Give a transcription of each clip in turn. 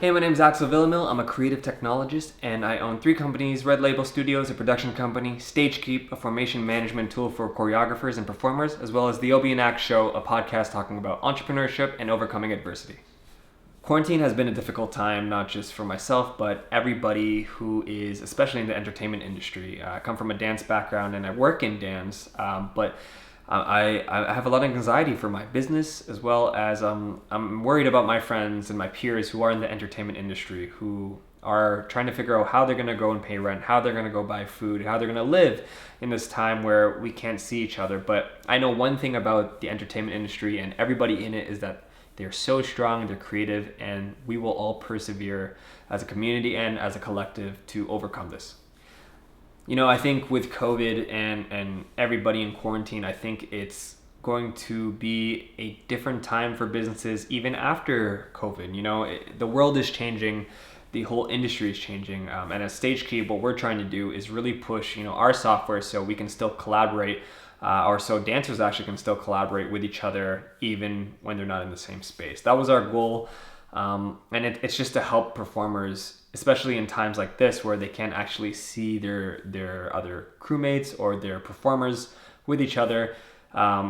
Hey, my name is Axel Villamil. I'm a creative technologist, and I own 3 companies: Red Label Studios, a production company; Stagekeep, a formation management tool for choreographers and performers; as well as the Obie Ax show, a podcast talking about entrepreneurship and overcoming adversity. Quarantine has been a difficult time, not just for myself, but everybody who is, especially in the entertainment industry. I come from a dance background and I work in dance, but I have a lot of anxiety for my business, as well as I'm worried about my friends and my peers who are in the entertainment industry, who are trying to figure out how they're going to go and pay rent, how they're going to go buy food, how they're going to live in this time where we can't see each other. But I know one thing about the entertainment industry and everybody in it is that they're so strong, they're creative, and we will all persevere as a community and as a collective to overcome this. I think with COVID and everybody in quarantine, I think it's going to be a different time for businesses even after COVID. The world is changing, the whole industry is changing, and as Stagekeep, what we're trying to do is really push our software so we can still collaborate, or so dancers actually can still collaborate with each other even when they're not in the same space. That was our goal, and it's just to help performers, especially in times like this where they can't actually see their other crewmates or their performers with each other.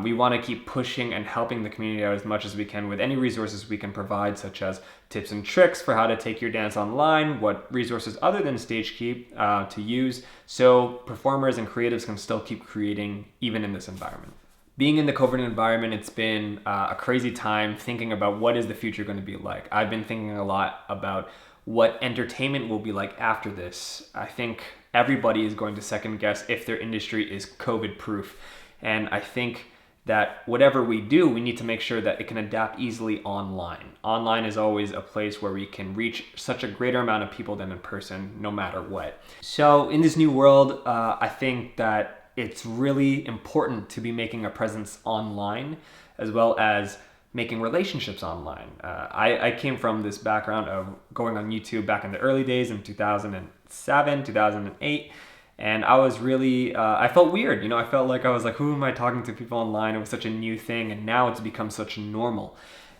We want to keep pushing and helping the community out as much as we can with any resources we can provide, such as tips and tricks for how to take your dance online, what resources other than Stagekeep to use, so performers and creatives can still keep creating even in this environment. Being in the COVID environment, it's been a crazy time thinking about what is the future going to be like. I've been thinking a lot about what entertainment will be like after this. I think everybody is going to second guess if their industry is COVID proof. And I think that whatever we do, we need to make sure that it can adapt easily online. Online is always a place where we can reach such a greater amount of people than in person, no matter what. So in this new world, I think that it's really important to be making a presence online, as well as making relationships online. I came from this background of going on YouTube back in the early days in 2007, 2008. And I was really, I felt weird. I felt like I was like, who am I talking to people online? It was such a new thing. And now it's become such normal.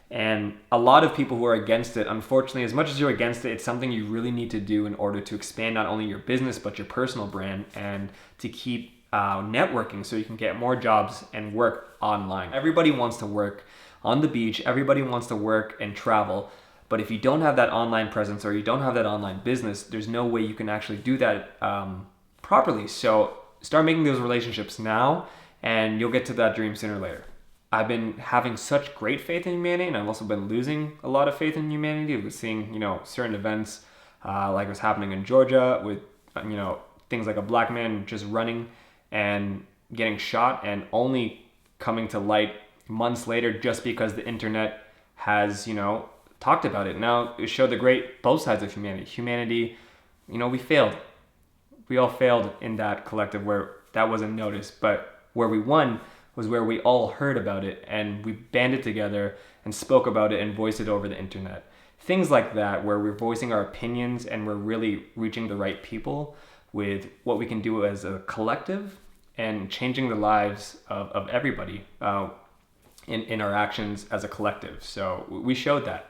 And a lot of people who are against it, unfortunately, as much as you're against it, it's something you really need to do in order to expand not only your business, but your personal brand, and to keep networking so you can get more jobs and work online. Everybody wants to work on the beach. Everybody wants to work and travel. But if you don't have that online presence or you don't have that online business, there's no way you can actually do that properly. So start making those relationships now, and you'll get to that dream sooner or later. I've been having such great faith in humanity, and I've also been losing a lot of faith in humanity. We're seeing, certain events like what's happening in Georgia with, things like a black man just running and getting shot, and only coming to light months later just because the internet has, talked about it. Now it showed both sides of humanity. Humanity, we failed. We all failed in that collective where that wasn't noticed, but where we won was where we all heard about it and we banded together and spoke about it and voiced it over the internet. Things like that, where we're voicing our opinions and we're really reaching the right people with what we can do as a collective and changing the lives of everybody in our actions as a collective. So we showed that,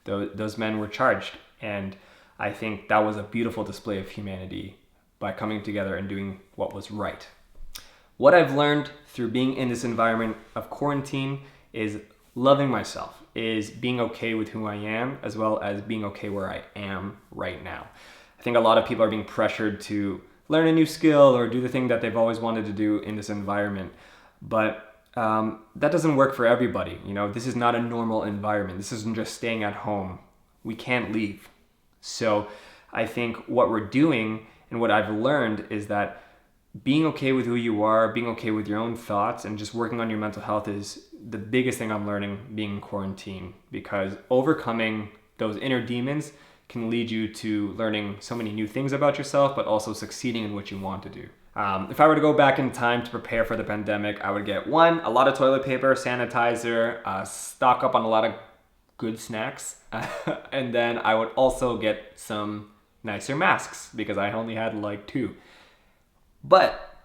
those men were charged. And I think that was a beautiful display of humanity by coming together and doing what was right. What I've learned through being in this environment of quarantine is loving myself, is being okay with who I am, as well as being okay where I am right now. I think a lot of people are being pressured to learn a new skill or do the thing that they've always wanted to do in this environment. But that doesn't work for everybody. This is not a normal environment. This isn't just staying at home. We can't leave. So I think what we're doing and what I've learned is that being okay with who you are, being okay with your own thoughts, and just working on your mental health is the biggest thing I'm learning being in quarantine, because overcoming those inner demons can lead you to learning so many new things about yourself, but also succeeding in what you want to do. If I were to go back in time to prepare for the pandemic, I would get a lot of toilet paper, sanitizer, stock up on a lot of good snacks, and then I would also get some nicer masks because I only had like 2. But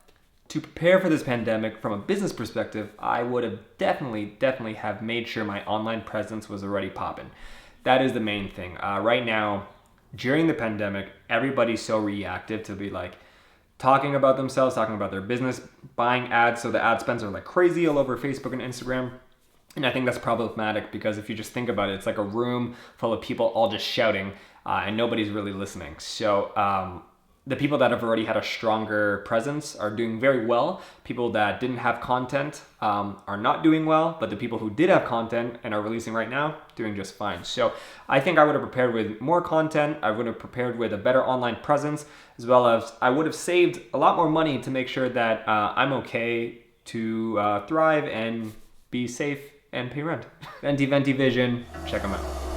to prepare for this pandemic from a business perspective, I would have definitely have made sure my online presence was already popping. that is the main thing. Right now, during the pandemic, everybody's so reactive to be like talking about themselves, talking about their business, buying ads. So the ad spends are like crazy all over Facebook and Instagram. And I think that's problematic because if you just think about it, it's like a room full of people all just shouting and nobody's really listening. So the people that have already had a stronger presence are doing very well. People that didn't have content are not doing well, but the people who did have content and are releasing right now, doing just fine. So I think I would have prepared with more content. I would have prepared with a better online presence, as well as I would have saved a lot more money to make sure that I'm okay to thrive and be safe and pay rent. Venti Vision, check them out.